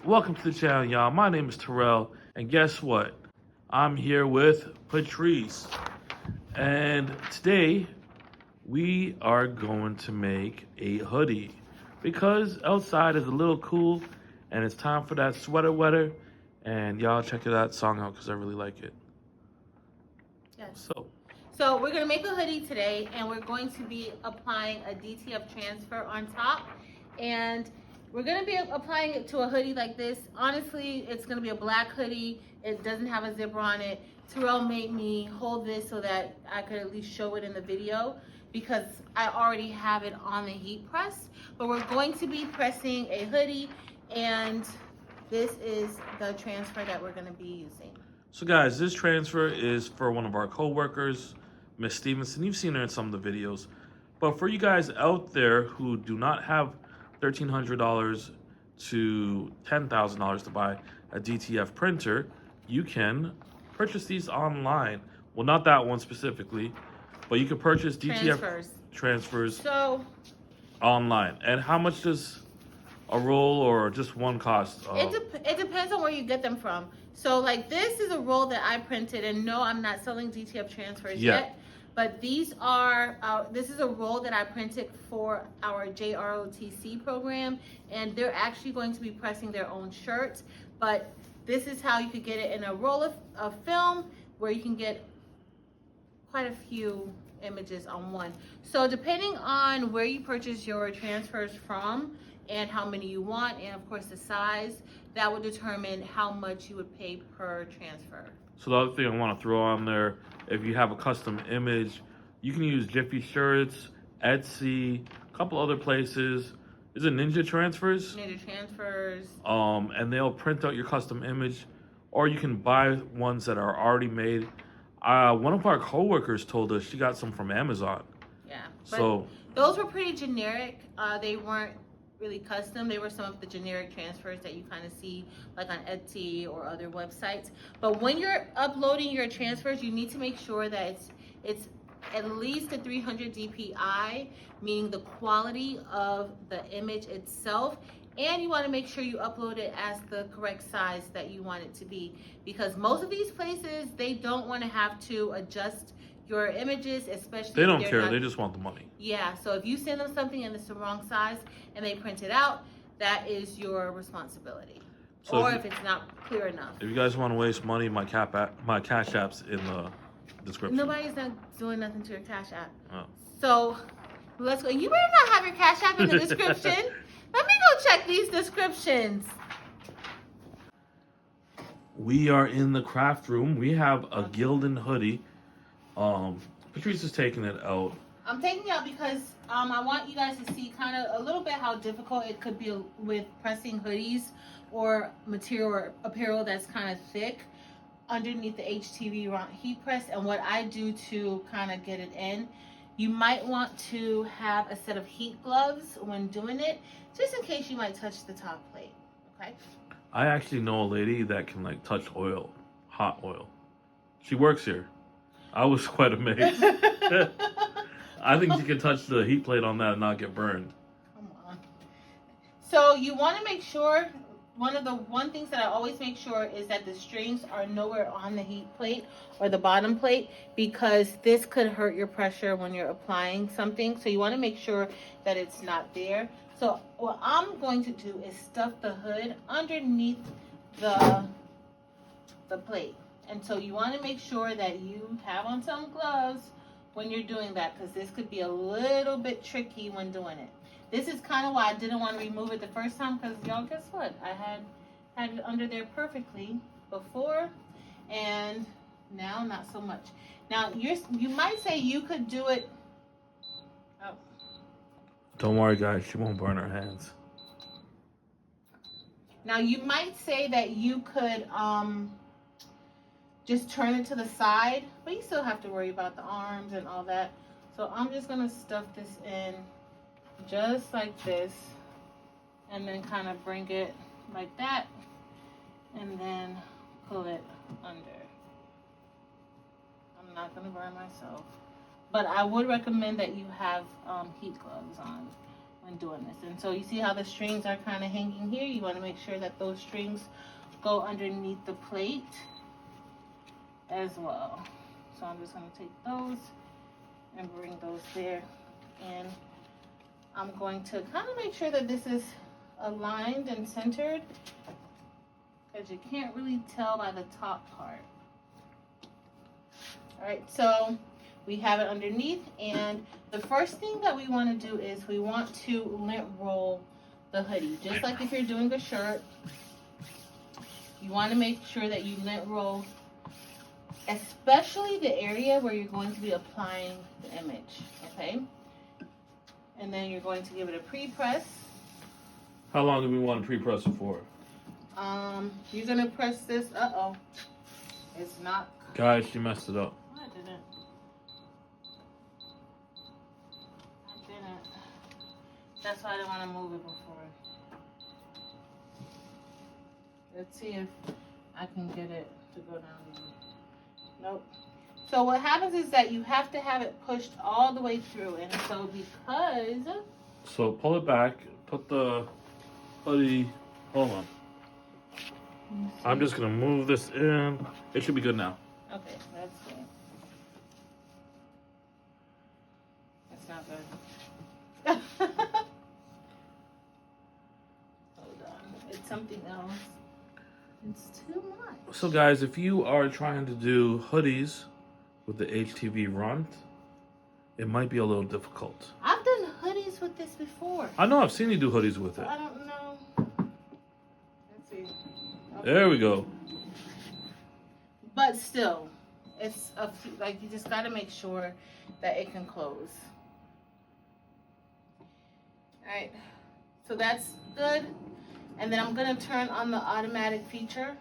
Welcome to the channel, y'all. My name is Terrell, and guess what? I'm here with Patrice, and today we are going to make a hoodie because outside is a little cool, and it's time for that sweater weather. And y'all check that song out because I really like it. Yes. So we're going to make a hoodie today, and we're going to be applying a DTF transfer on top, and we're going to be applying it to a hoodie like this. Honestly, it's going to be a black hoodie. It doesn't have a zipper on it. Terrell made me hold this so that I could at least show it in the video because I already have it on the heat press. But we're going to be pressing a hoodie, and this is the transfer that we're going to be using. So guys, this transfer is for one of our co-workers, Miss Stevenson. You've seen her in some of the videos. But for you guys out there who do not have $1,300 to $10,000 to buy a DTF printer, you can purchase these online. Well, not that one specifically, but you can purchase DTF transfers online. And how much does a roll or just one cost? It depends on where you get them from. So like this is a roll that I printed, and no, I'm not selling DTF transfers yet. But these are, this is a roll that I printed for our JROTC program, and they're actually going to be pressing their own shirts. But this is how you could get it in a roll of film where you can get quite a few images on one. So depending on where you purchase your transfers from and how many you want, and of course the size, that would determine how much you would pay per transfer. So the other thing I want to throw on there, if you have a custom image, you can use Jiffy Shirts, Etsy, a couple other places. Is it Ninja Transfers? Ninja Transfers. And they'll print out your custom image, or you can buy ones that are already made. One of our coworkers told us she got some from Amazon. Yeah. So those were pretty generic. They weren't really custom. They were some of the generic transfers that you kind of see like on Etsy or other websites. But when you're uploading your transfers, you need to make sure that it's at least a 300 DPI, meaning the quality of the image itself. And you want to make sure you upload it as the correct size that you want it to be, because most of these places, they don't want to have to adjust your images, especially they don't care. They just want the money. Yeah, so if you send them something and it's the wrong size and they print it out, that is your responsibility. So or if it's not clear enough. If you guys want to waste money, my Cash App's in the description. Nobody's not doing nothing to your Cash App. Oh. So let's go. You better not have your Cash App in the description. Let me go check these descriptions. We are in the craft room. We have a Gildan hoodie. Patrice is taking it out. I'm taking it out because I want you guys to see kind of a little bit how difficult it could be with pressing hoodies or material or apparel that's kind of thick underneath the Htvront heat press, and what I do to kind of get it in. You might want to have a set of heat gloves when doing it, just in case you might touch the top plate, okay? I actually know a lady that can like touch oil, hot oil. She works here. I was quite amazed. I think she can touch the heat plate on that and not get burned. Come on. So you want to make sure, one things that I always make sure is that the strings are nowhere on the heat plate or the bottom plate, because this could hurt your pressure when you're applying something. So you want to make sure that it's not there. So what I'm going to do is stuff the hood underneath the plate. And so you want to make sure that you have on some gloves when you're doing that, because this could be a little bit tricky when doing it. This is kind of why I didn't want to remove it the first time, because y'all, guess what? I had it under there perfectly before, and now not so much. Now you might say you could do it. Oh. Don't worry, guys. She won't burn her hands. Now you might say that you could just turn it to the side, but you still have to worry about the arms and all that. So I'm just gonna stuff this in just like this, and then kind of bring it like that, and then pull it under. I'm not gonna burn myself, but I would recommend that you have heat gloves on, when doing this. And so you see how the strings are kind of hanging here? You want to make sure that those strings go underneath the plate as well. So I'm just going to take those and bring those there. And I'm going to kind of make sure that this is aligned and centered, because you can't really tell by the top part. All right, so we have it underneath, and the first thing that we want to do is we want to lint roll the hoodie. Just like if you're doing a shirt, you want to make sure that you lint roll, especially the area where you're going to be applying the image, okay? And then you're going to give it a pre-press. How long do we want to pre-press it for? You're gonna press this. It's not. Guys, she messed it up. I didn't. That's why I didn't want to move it before. Let's see if I can get it to go down. Nope. So what happens is that you have to have it pushed all the way through, and so because. So pull it back. Put the hoodie. Hold on. I'm just gonna move this in. It should be good now. Okay, that's good. That's not good. Hold on. It's something else. It's too much. So guys, if you are trying to do hoodies with the Htvront, it might be a little difficult. I've done hoodies with this before. I know, I've seen you do hoodies with it. I don't know. Let's see. Okay. There we go. But still, it's like you just got to make sure that it can close. All right, so that's good. And then I'm gonna turn on the automatic feature.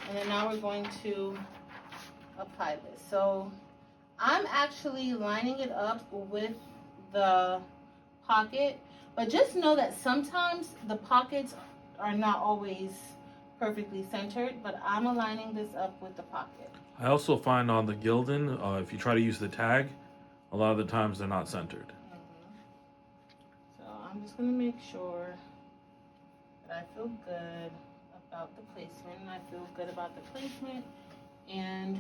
And then now we're going to apply this. So I'm actually lining it up with the pocket, but just know that sometimes the pockets are not always perfectly centered, but I'm aligning this up with the pocket. I also find on the Gildan, if you try to use the tag, a lot of the times they're not centered. So I'm just gonna make sure that I feel good about the placement, and I feel good about the placement. And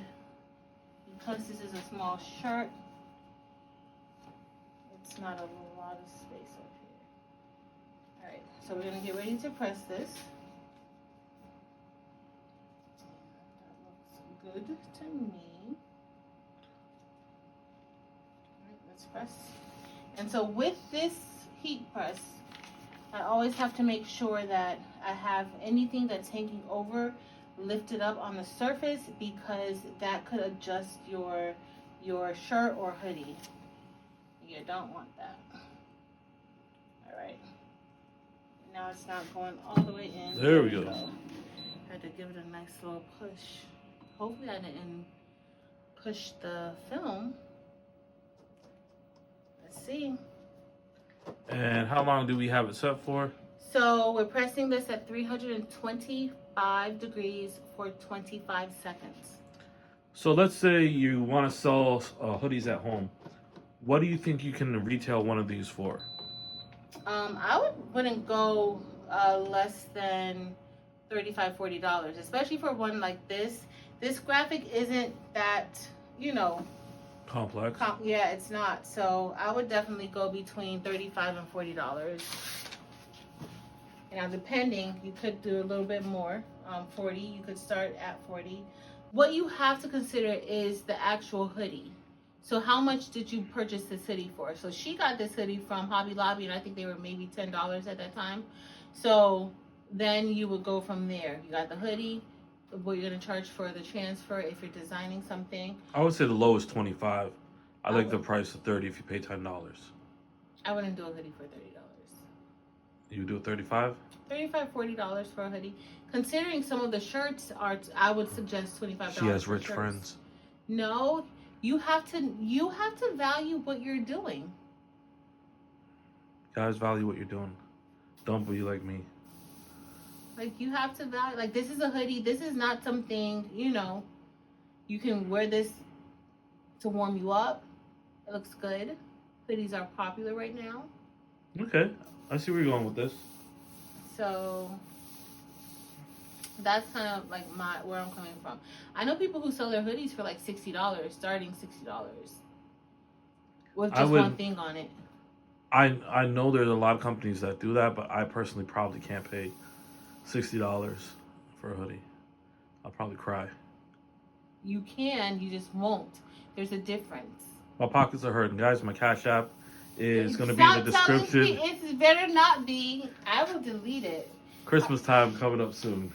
because this is a small shirt, it's not a lot of space up here. All right, so we're gonna get ready to press this. That looks good to me. All right, let's press. And so with this heat press, I always have to make sure that I have anything that's hanging over lifted up on the surface, because that could adjust your shirt or hoodie. You don't want that. All right. Now it's not going all the way in. There we go. I had to give it a nice little push. Hopefully I didn't push the film. Let's see. And how long do we have it set for? So we're pressing this at 325 degrees for 25 seconds. So let's say you want to sell hoodies at home. What do you think you can retail one of these for? I wouldn't go less than $35, $40, especially for one like this. This graphic isn't that, Complex. Yeah, it's not. So I would definitely go between $35 and $40. Now, depending, you could do a little bit more. 40, you could start at 40. What you have to consider is the actual hoodie. So how much did you purchase this hoodie for? So she got this hoodie from Hobby Lobby, and I think they were maybe $10 at that time. So then you would go from there. You got the hoodie, what you're gonna charge for the transfer if you're designing something. I would say the low is 25. I like the price of 30 if you pay $10. I wouldn't do a hoodie for $30. You do 35? $35, $40 for a hoodie. Considering some of the shirts are, I would suggest $25. She has for rich shirts. friends. No, you have to value what you're doing. Guys, value what you're doing. Don't be like me. Like, you have to value, like, this is a hoodie. This is not something, you can wear this to warm you up. It looks good. Hoodies are popular right now. Okay, I see where you're going with this. So that's kind of like where I'm coming from. I know people who sell their hoodies for like $60, starting $60, with just one thing on it. I know there's a lot of companies that do that, but I personally probably can't pay $60 for a hoodie. I'll probably cry. You can, you just won't. There's a difference. My pockets are hurting, guys. My Cash App is going to be in the description. It better not be. I will delete it. Christmas time coming up soon.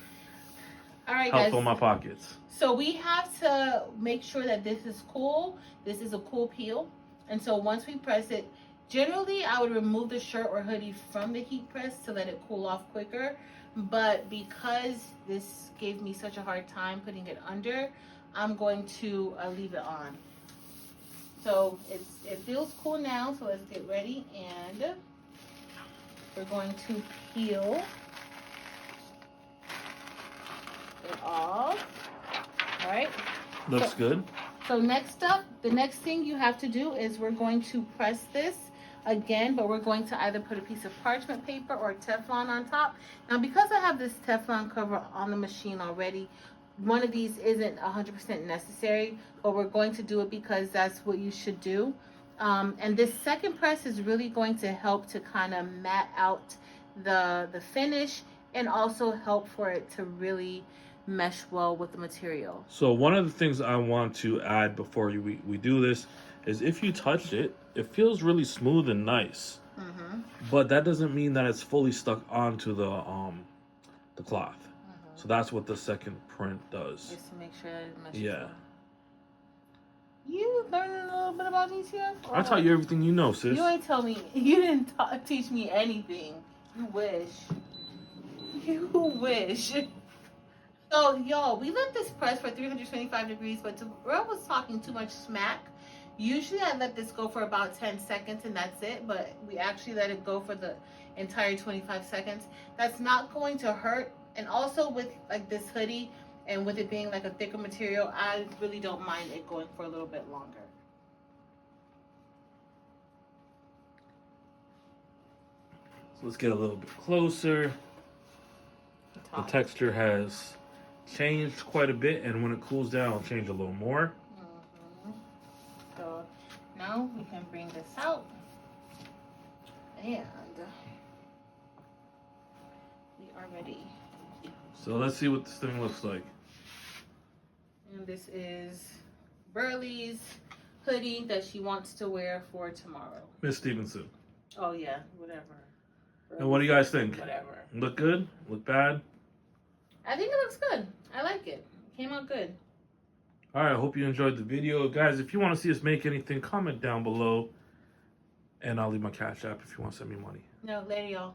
All right, Help guys. on my pockets. So we have to make sure that this is cool. This is a cool peel. And so once we press it, generally I would remove the shirt or hoodie from the heat press to let it cool off quicker. But because this gave me such a hard time putting it under, I'm going to leave it on. So it feels cool now, so let's get ready, and we're going to peel it off. All right. Looks good. So next up, the next thing you have to do is we're going to press this again, but we're going to either put a piece of parchment paper or Teflon on top. Now, because I have this Teflon cover on the machine already, one of these isn't 100% necessary, but we're going to do it because that's what you should do. And this second press is really going to help to kind of mat out the finish, and also help for it to really mesh well with the material. So one of the things I want to add before we do this is, if you touch it, it feels really smooth and nice. Mm-hmm. But that doesn't mean that it's fully stuck onto the cloth. So that's what the second print does. Just to make sure that it meshes. Yeah. Well. You learning a little bit about DTF? I taught you everything you know, sis. You ain't tell me. You didn't teach me anything. You wish. You wish. So, y'all, we let this press for 325 degrees, but Terrell was talking too much smack. Usually I let this go for about 10 seconds and that's it, but we actually let it go for the entire 25 seconds. That's not going to hurt. And also with like this hoodie and with it being like a thicker material, I really don't mind it going for a little bit longer. So let's get a little bit closer. The texture has changed quite a bit, and when it cools down, it'll change a little more. Mm-hmm. So now we can bring this out, and we are ready. So let's see what this thing looks like. And this is Burley's hoodie that she wants to wear for tomorrow. Miss Stevenson. Oh yeah, whatever. And what do you guys think? Whatever. Look good? Look bad? I think it looks good. I like it. It came out good. Alright, I hope you enjoyed the video. Guys, if you want to see us make anything, comment down below. And I'll leave my Cash App if you want to send me money. No, later y'all.